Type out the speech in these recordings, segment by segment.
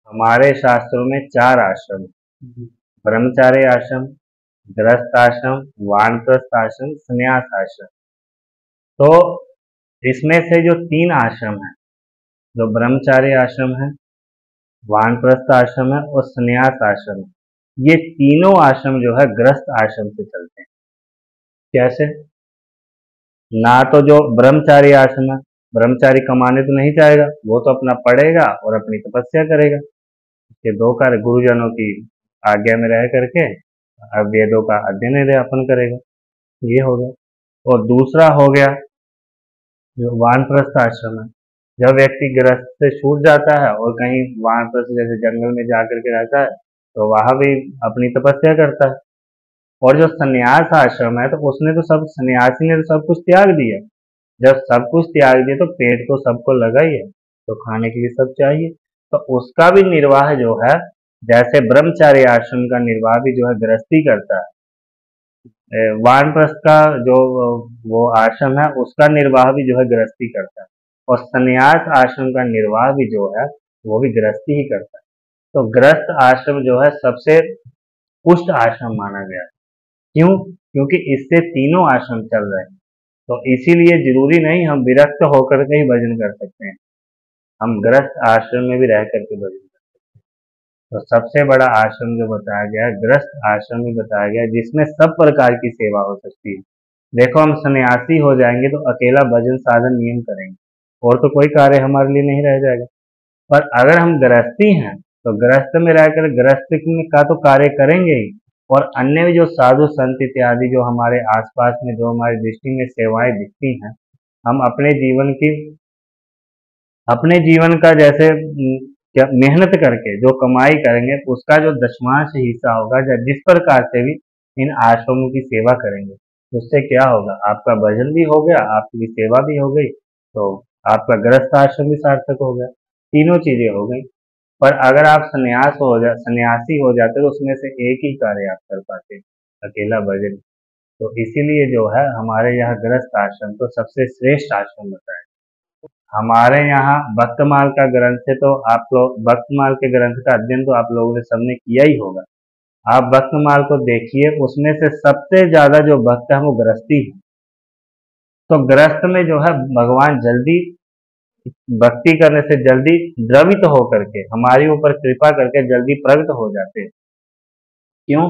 हमारे शास्त्रों में 4 आश्रम, ब्रह्मचार्य आश्रम, गृहस्थ आश्रम, वानप्रस्थ आश्रम, संन्यास आश्रम। तो इसमें से जो 3 आश्रम हैं, जो ब्रह्मचार्य आश्रम है, वानप्रस्थ आश्रम है और संन्यास आश्रम है, ये तीनों आश्रम जो है गृहस्थ आश्रम से चलते हैं। कैसे? ना तो जो ब्रह्मचारी आश्रम है, ब्रह्मचारी कमाने तो नहीं जाएगा, वो तो अपना पढ़ेगा और अपनी तपस्या करेगा। ये 2 कार्य गुरुजनों की आज्ञा में रह करके वेदों का अध्ययन अध्यापन करेगा, ये हो गया। और दूसरा हो गया जो वानप्रस्थ आश्रम है। जब व्यक्ति गृहस्थ से छूट जाता है और कहीं वानप्रस्थ जैसे जंगल में जाकर के रहता है, तो वहां भी अपनी तपस्या करता है। और जो संन्यास आश्रम है, तो उसने तो सब, सन्यासी ने तो सब कुछ त्याग दिया। जब सब कुछ त्याग दिया तो पेट तो सबको लगा ही है, तो खाने के लिए सब चाहिए। तो उसका भी निर्वाह जो है, जैसे ब्रह्मचार्य आश्रम का निर्वाह भी जो है गृहस्थी करता है, वानप्रस्थ का जो वो आश्रम है उसका निर्वाह भी जो है गृहस्थी करता है, और संन्यास आश्रम का निर्वाह भी जो है वो भी गृहस्थी ही करता है। तो गृहस्थ आश्रम जो है सबसे पुष्ट आश्रम माना गया है। क्यों? क्योंकि इससे तीनों आश्रम चल रहे हैं। तो इसीलिए जरूरी नहीं हम विरक्त होकर के ही भजन कर सकते हैं, हम गृहस्थ आश्रम में भी रह करके भजन कर सकते हैं। तो सबसे बड़ा आश्रम जो बताया गया है गृहस्थ आश्रम ही बताया गया है, जिसमें सब प्रकार की सेवा हो सकती है। देखो, हम सन्यासी हो जाएंगे तो अकेला भजन साधन नियम करेंगे और तो कोई कार्य हमारे लिए नहीं रह जाएगा। पर अगर हम गृहस्थी हैं तो गृहस्थ में रहकर गृहस्थ का तो कार्य करेंगे ही, और अन्य भी जो साधु संत इत्यादि जो हमारे आसपास में, जो हमारी दृष्टि में सेवाएं दिखती हैं, हम अपने जीवन का जैसे क्या मेहनत करके जो कमाई करेंगे उसका जो दशमांश हिस्सा होगा, या जिस प्रकार से भी इन आश्रमों की सेवा करेंगे, उससे क्या होगा, आपका भजन भी हो गया, आपकी सेवा भी हो गई, तो आपका गृहस्थ आश्रम भी सार्थक हो गया, तीनों चीजें हो गई। पर अगर आप सन्यासी हो जाते तो उसमें से एक ही कार्य आप कर पाते, अकेला भजन। तो इसीलिए जो है हमारे यहाँ गृहस्थ आश्रम तो सबसे श्रेष्ठ आश्रम बताया। हमारे यहाँ भक्तमाल का ग्रंथ है, तो आप लोग भक्तमाल के ग्रंथ का अध्ययन तो आप लोगों ने सबने किया ही होगा। आप भक्तमाल को देखिए, उसमें से सबसे ज्यादा जो भक्त है वो गृहस्थी है। तो गृहस्थ में जो है भगवान जल्दी भक्ति करने से जल्दी द्रवित होकर के हमारे ऊपर कृपा करके जल्दी प्रकट हो जाते हैं। क्यों?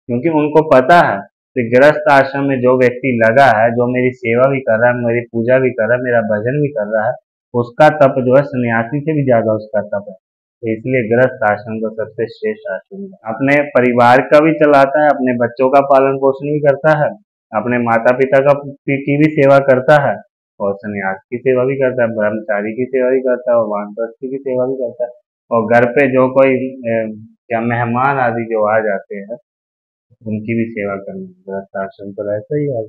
क्योंकि उनको पता है कि गृहस्थ आश्रम में जो व्यक्ति लगा है, जो मेरी सेवा भी कर रहा है, मेरी पूजा भी कर रहा है, मेरा भजन भी कर रहा है, उसका तप जो है सन्यासी से भी ज्यादा उसका तप है। तो इसलिए गृहस्थ आश्रम तो सबसे श्रेष्ठ आश्रम है। अपने परिवार का भी चलाता है, अपने बच्चों का पालन पोषण भी करता है, अपने माता पिता की भी सेवा करता है, और सन्यास की सेवा भी करता है, ब्रह्मचारी की सेवा भी करता है, और वानप्रस्थ की सेवा भी करता है। और घर पे जो कोई क्या मेहमान आदि जो आ जाते हैं, उनकी भी सेवा करनी है। गृहस्थ आश्रम तो रहता ही है।